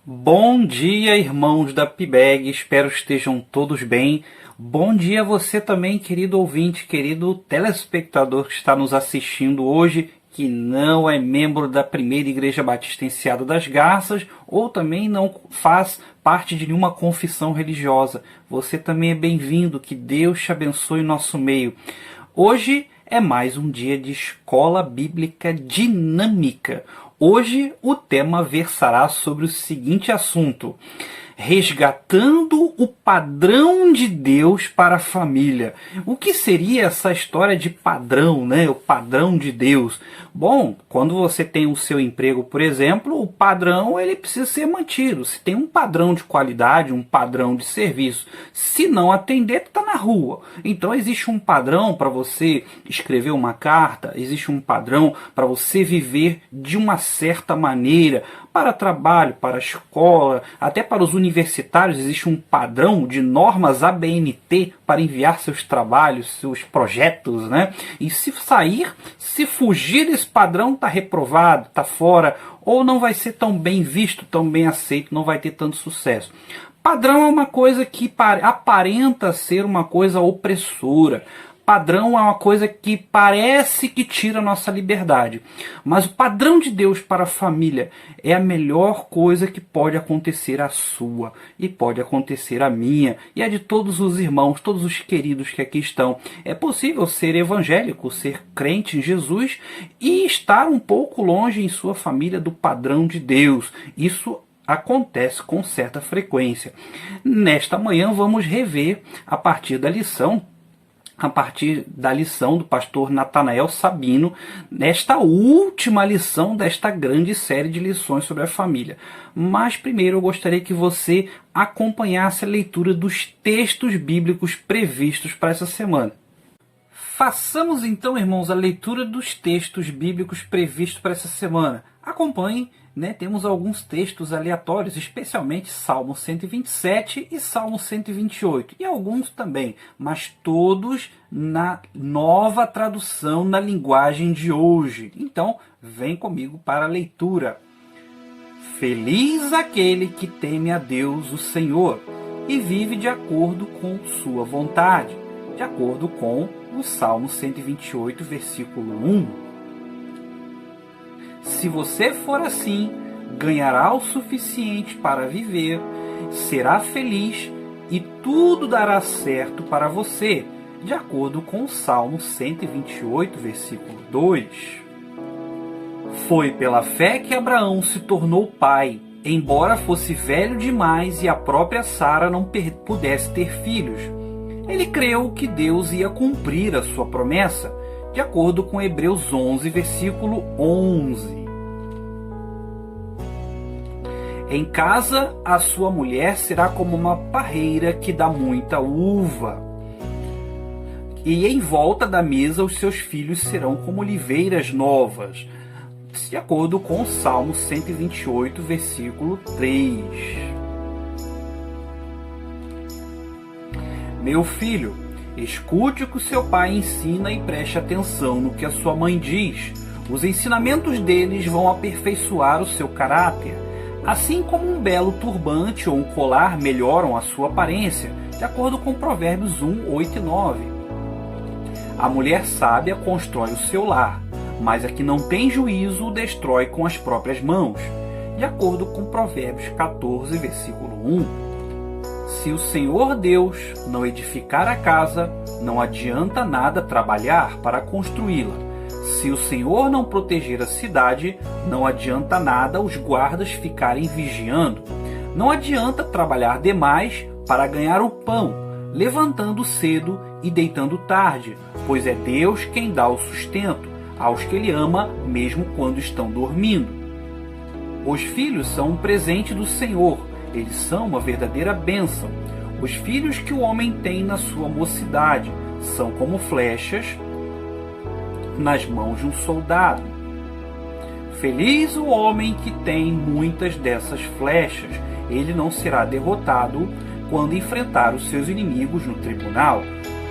Bom dia, irmãos da PIBEG, espero que estejam todos bem. Bom dia a você também, querido ouvinte, querido telespectador que está nos assistindo hoje, que não é membro da Primeira Igreja Batista Enseada das Garças ou também não faz parte de nenhuma confissão religiosa. Você também é bem-vindo, que Deus te abençoe em nosso meio. Hoje é mais um dia de escola bíblica dinâmica. Hoje o tema versará sobre o seguinte assunto: resgatando o padrão de Deus para a família. O que seria essa história de padrão, né? O padrão de Deus. Bom, quando você tem o seu emprego, por exemplo, o padrão ele precisa ser mantido. Se tem um padrão de qualidade, um padrão de serviço, se não atender, está na rua. Então existe um padrão para você escrever uma carta, existe um padrão para você viver de uma certa maneira, para trabalho, para a escola, até para os universitários existe um padrão de normas ABNT para enviar seus trabalhos, seus projetos, né? E se fugir desse padrão, está reprovado, está fora, ou não vai ser tão bem visto, tão bem aceito, não vai ter tanto sucesso. Padrão é uma coisa que aparenta ser uma coisa opressora. Padrão é uma coisa que parece que tira a nossa liberdade. Mas o padrão de Deus para a família é a melhor coisa que pode acontecer à sua e pode acontecer à minha e a de todos os irmãos, todos os queridos que aqui estão. É possível ser evangélico, ser crente em Jesus e estar um pouco longe em sua família do padrão de Deus. Isso acontece com certa frequência. Nesta manhã vamos rever a partir da lição do pastor Natanael Sabino, nesta última lição desta grande série de lições sobre a família. Mas primeiro eu gostaria que você acompanhasse a leitura dos textos bíblicos previstos para essa semana. Façamos então, irmãos, a leitura dos textos bíblicos previstos para essa semana. Acompanhem, né? Temos alguns textos aleatórios, especialmente Salmo 127 e Salmo 128, e alguns também, mas todos na nova tradução na linguagem de hoje. Então, vem comigo para a leitura. Feliz aquele que teme a Deus, o Senhor, e vive de acordo com sua vontade, de acordo com o Salmo 128, versículo 1. Se você for assim, ganhará o suficiente para viver, será feliz e tudo dará certo para você, de acordo com o Salmo 128, versículo 2. Foi pela fé que Abraão se tornou pai, embora fosse velho demais e a própria Sara não pudesse ter filhos. Ele creu que Deus ia cumprir a sua promessa, de acordo com Hebreus 11, versículo 11. Em casa, a sua mulher será como uma parreira que dá muita uva. E em volta da mesa, os seus filhos serão como oliveiras novas, de acordo com o Salmo 128, versículo 3. Meu filho, escute o que o seu pai ensina e preste atenção no que a sua mãe diz. Os ensinamentos deles vão aperfeiçoar o seu caráter, assim como um belo turbante ou um colar melhoram a sua aparência, de acordo com Provérbios 1, 8 e 9. A mulher sábia constrói o seu lar, mas a que não tem juízo o destrói com as próprias mãos, de acordo com Provérbios 14, versículo 1. Se o Senhor Deus não edificar a casa, não adianta nada trabalhar para construí-la. Se o Senhor não proteger a cidade, não adianta nada os guardas ficarem vigiando. Não adianta trabalhar demais para ganhar o pão, levantando cedo e deitando tarde, pois é Deus quem dá o sustento aos que Ele ama, mesmo quando estão dormindo. Os filhos são um presente do Senhor. Eles são uma verdadeira bênção. Os filhos que o homem tem na sua mocidade são como flechas nas mãos de um soldado. Feliz o homem que tem muitas dessas flechas. Ele não será derrotado quando enfrentar os seus inimigos no tribunal.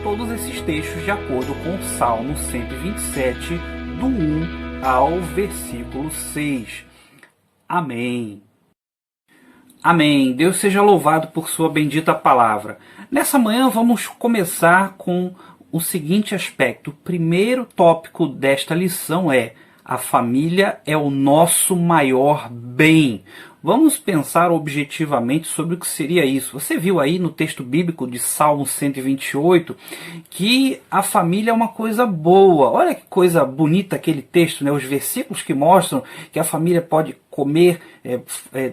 Todos esses textos de acordo com o Salmo 127, do 1 ao versículo 6. Amém. Amém. Deus seja louvado por sua bendita palavra. Nessa manhã vamos começar com o seguinte aspecto. O primeiro tópico desta lição é: a família é o nosso maior bem. Vamos pensar objetivamente sobre o que seria isso. Você viu aí no texto bíblico de Salmo 128 que a família é uma coisa boa. Olha que coisa bonita aquele texto, né? Os versículos que mostram que a família pode comer,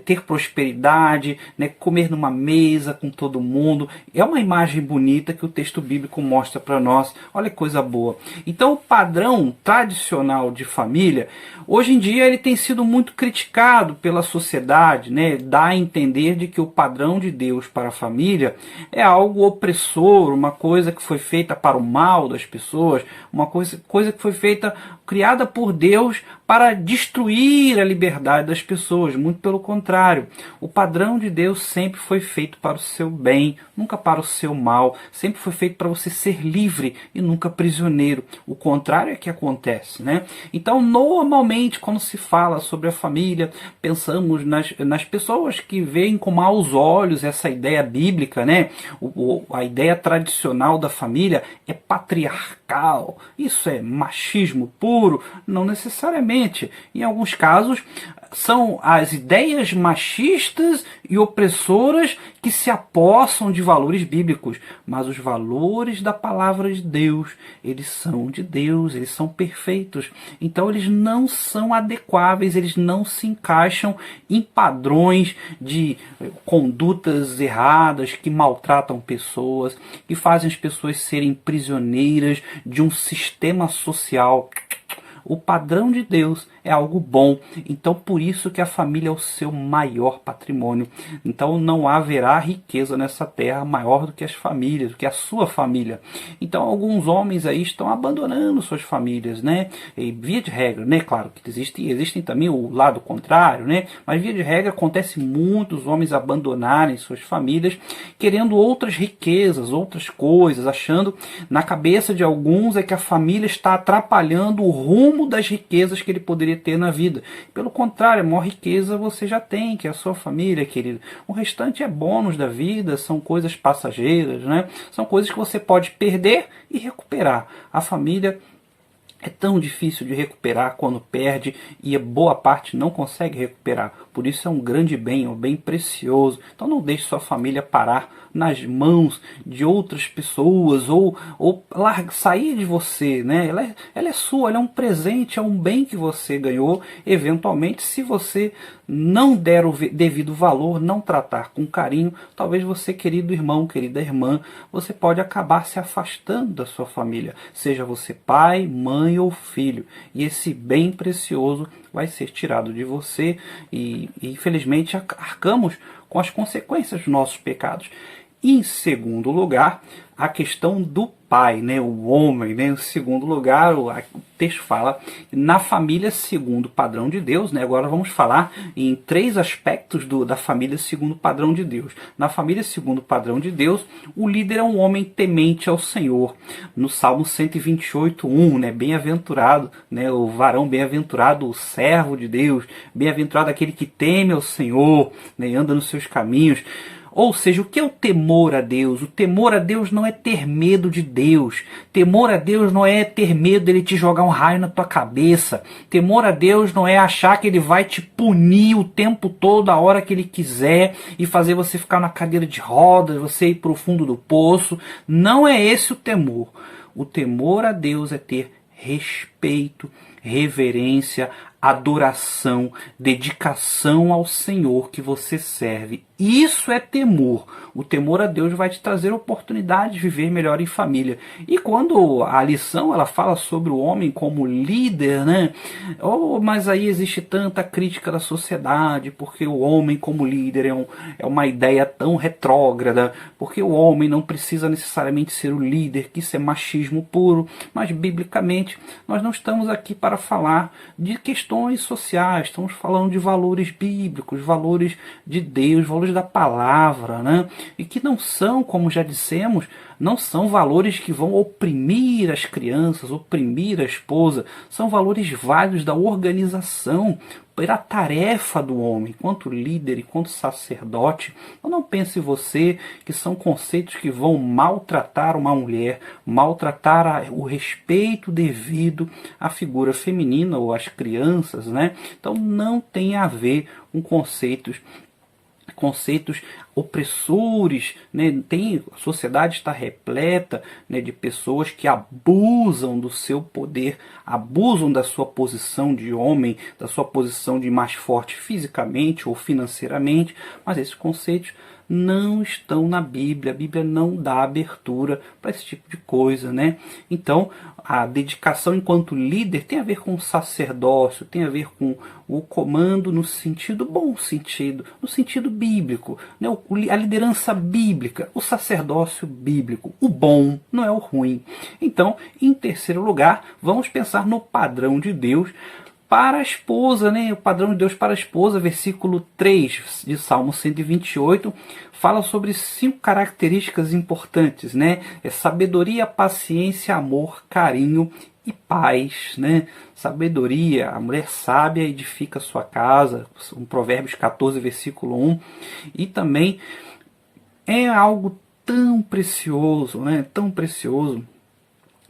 ter prosperidade, né? Comer numa mesa com todo mundo. É uma imagem bonita que o texto bíblico mostra para nós. Olha que coisa boa. Então o padrão tradicional de família, hoje em dia ele tem sido muito criticado pela sociedade, né? Dá a entender de que o padrão de Deus para a família é algo opressor, uma coisa que foi feita para o mal das pessoas, uma coisa que foi feita, criada por Deus para destruir a liberdade das pessoas. Muito pelo contrário, o padrão de Deus sempre foi feito para o seu bem, nunca para o seu mal, sempre foi feito para você ser livre e nunca prisioneiro. O contrário é que acontece, né? Então, normalmente, quando se fala sobre a família, pensamos nas pessoas que veem com maus olhos essa ideia bíblica, né? A ideia tradicional da família é patriarcal, isso é machismo puro. Não necessariamente. Em alguns casos, são as ideias machistas e opressoras que se apossam de valores bíblicos, mas os valores da palavra de Deus, eles são de Deus, eles são perfeitos. Então eles não são adequáveis, eles não se encaixam em padrões de condutas erradas que maltratam pessoas, que fazem as pessoas serem prisioneiras de um sistema social. O padrão de Deus é algo bom, então por isso que a família é o seu maior patrimônio. Então não haverá riqueza nessa terra maior do que as famílias, do que a sua família. Então alguns homens aí estão abandonando suas famílias, né? E via de regra, né? Claro que existem também o lado contrário, né? Mas via de regra acontece muitos homens abandonarem suas famílias, querendo outras riquezas, outras coisas, achando na cabeça de alguns é que a família está atrapalhando o rumo das riquezas que ele poderia ter na vida. Pelo contrário, a maior riqueza você já tem, que é a sua família, querido. O restante é bônus da vida, são coisas passageiras, né? São coisas que você pode perder e recuperar. A família é tão difícil de recuperar quando perde, e a boa parte não consegue recuperar. Por isso é um grande bem, é um bem precioso. Então não deixe sua família parar nas mãos de outras pessoas ou sair de você, né? Ela é sua, ela é um presente, é um bem que você ganhou. Eventualmente, se você não der o devido valor, não tratar com carinho, talvez você, querido irmão, querida irmã, você pode acabar se afastando da sua família, seja você pai, mãe ou filho, e esse bem precioso vai ser tirado de você e infelizmente arcamos com as consequências dos nossos pecados. E, em segundo lugar, a questão do pai, né, o homem, né, em segundo lugar, o texto fala na família segundo o padrão de Deus, né, agora vamos falar em três aspectos da família segundo o padrão de Deus. Na família segundo o padrão de Deus, o líder é um homem temente ao Senhor. No Salmo 128:1, né, bem-aventurado, né, o varão bem-aventurado, o servo de Deus, bem-aventurado aquele que teme ao Senhor, né, e anda nos seus caminhos. Ou seja, o que é o temor a Deus? O temor a Deus não é ter medo de Deus. Temor a Deus não é ter medo dele te jogar um raio na tua cabeça. Temor a Deus não é achar que ele vai te punir o tempo todo, a hora que ele quiser, e fazer você ficar na cadeira de rodas, você ir para o fundo do poço. Não é esse o temor. O temor a Deus é ter respeito, reverência, adoração, dedicação ao Senhor que você serve. Isso é temor. O temor a Deus vai te trazer a oportunidade de viver melhor em família. E quando a lição ela fala sobre o homem como líder, né? Oh, mas aí existe tanta crítica da sociedade, porque o homem como líder é uma ideia tão retrógrada, porque o homem não precisa necessariamente ser o líder, que isso é machismo puro. Mas biblicamente nós não estamos aqui para falar de questões sociais, estamos falando de valores bíblicos, valores de Deus, valores valores da palavra, né? E que não são, como já dissemos, não são valores que vão oprimir as crianças, oprimir a esposa, são valores válidos da organização, pela tarefa do homem, enquanto líder, enquanto sacerdote. Eu não pense você que são conceitos que vão maltratar uma mulher, maltratar o respeito devido à figura feminina ou às crianças, né? Então não tem a ver com conceitos opressores, né? A sociedade está repleta, né, de pessoas que abusam do seu poder, abusam da sua posição de homem, da sua posição de mais forte fisicamente ou financeiramente, mas esses conceitos não estão na Bíblia. A Bíblia não dá abertura para esse tipo de coisa, né? Então, a dedicação enquanto líder tem a ver com o sacerdócio, tem a ver com o comando no sentido, bom sentido, no sentido bíblico, né? A liderança bíblica, o sacerdócio bíblico, o bom, não é o ruim. Então, em terceiro lugar, vamos pensar no padrão de Deus para a esposa, né? O padrão de Deus para a esposa, versículo 3 de Salmo 128, fala sobre 5 características importantes, né? É sabedoria, paciência, amor, carinho e paz, né? Sabedoria, a mulher sábia edifica sua casa, um Provérbios 14, versículo 1, e também é algo tão precioso, né? Tão precioso,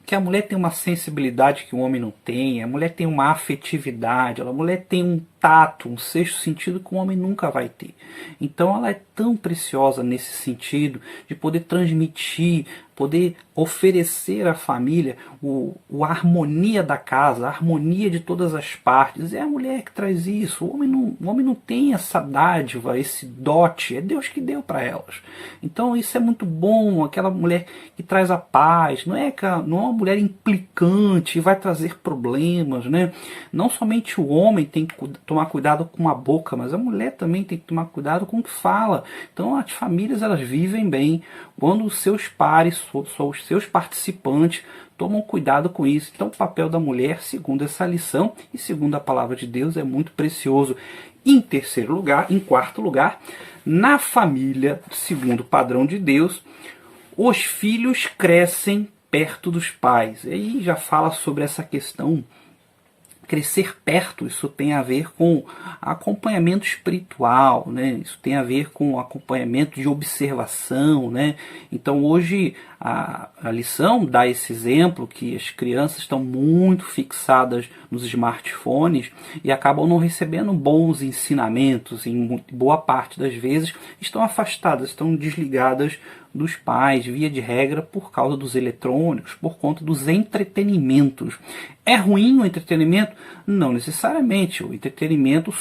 que a mulher tem uma sensibilidade que o homem não tem, a mulher tem uma afetividade, a mulher tem um tato, um sexto sentido que o homem nunca vai ter. Então ela é tão preciosa nesse sentido de poder transmitir, poder oferecer à família a harmonia da casa, a harmonia de todas as partes. É a mulher que traz isso. O homem não tem essa dádiva, esse dote, é Deus que deu para elas. Então isso é muito bom, aquela mulher que traz a paz, não é uma mulher implicante, vai trazer problemas, né? Não somente o homem tem que tomar cuidado com a boca, mas a mulher também tem que tomar cuidado com o que fala. Então as famílias, elas vivem bem quando os seus pares, os seus participantes, tomam cuidado com isso. Então o papel da mulher, segundo essa lição e segundo a palavra de Deus, é muito precioso. Em terceiro lugar, em quarto lugar, na família, segundo o padrão de Deus, os filhos crescem perto dos pais. E aí já fala sobre essa questão. Crescer perto, isso tem a ver com acompanhamento espiritual, né? Isso tem a ver com acompanhamento de observação, né? Então hoje a lição dá esse exemplo que as crianças estão muito fixadas nos smartphones e acabam não recebendo bons ensinamentos, em boa parte das vezes estão afastadas, estão desligadas dos pais, via de regra, por causa dos eletrônicos, por conta dos entretenimentos. É ruim o entretenimento? Não necessariamente. O entretenimento,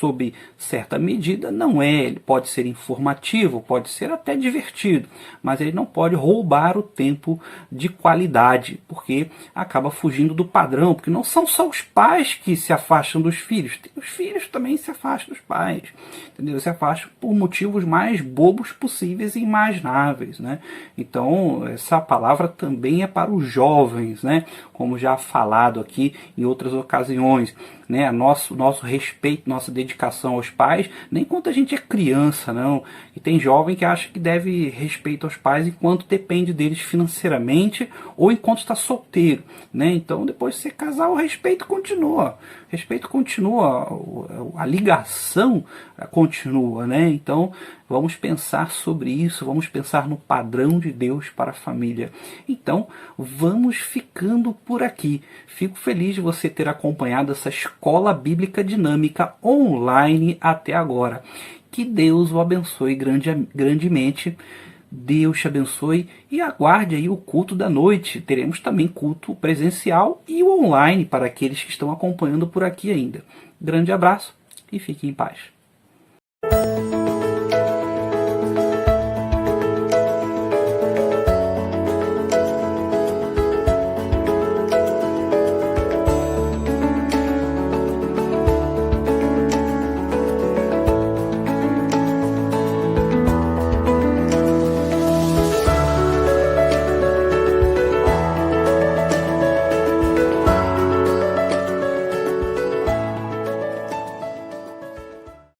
sob certa medida, não é. Ele pode ser informativo, pode ser até divertido, mas ele não pode roubar o tempo de qualidade, porque acaba fugindo do padrão, porque não são só os pais que se afastam dos filhos, os filhos também se afastam dos pais, entendeu? Se afastam por motivos mais bobos possíveis e imagináveis, né? Então, essa palavra também é para os jovens, né? Como já falado aqui em outras ocasiões, né? Nosso respeito, nossa dedicação aos pais, nem quando a gente é criança, não. E tem jovem que acha que deve respeito aos pais enquanto depende deles financeiramente ou enquanto está solteiro, né? Então, depois de você casar, o respeito continua. O respeito continua, a ligação continua, né? Então, vamos pensar sobre isso, vamos pensar no padrão de Deus para a família. Então, vamos ficando por aqui. Fico feliz de você ter acompanhado essa escola bíblica dinâmica online até agora. Que Deus o abençoe grandemente. Deus te abençoe e aguarde aí o culto da noite. Teremos também culto presencial e o online para aqueles que estão acompanhando por aqui ainda. Grande abraço e fique em paz.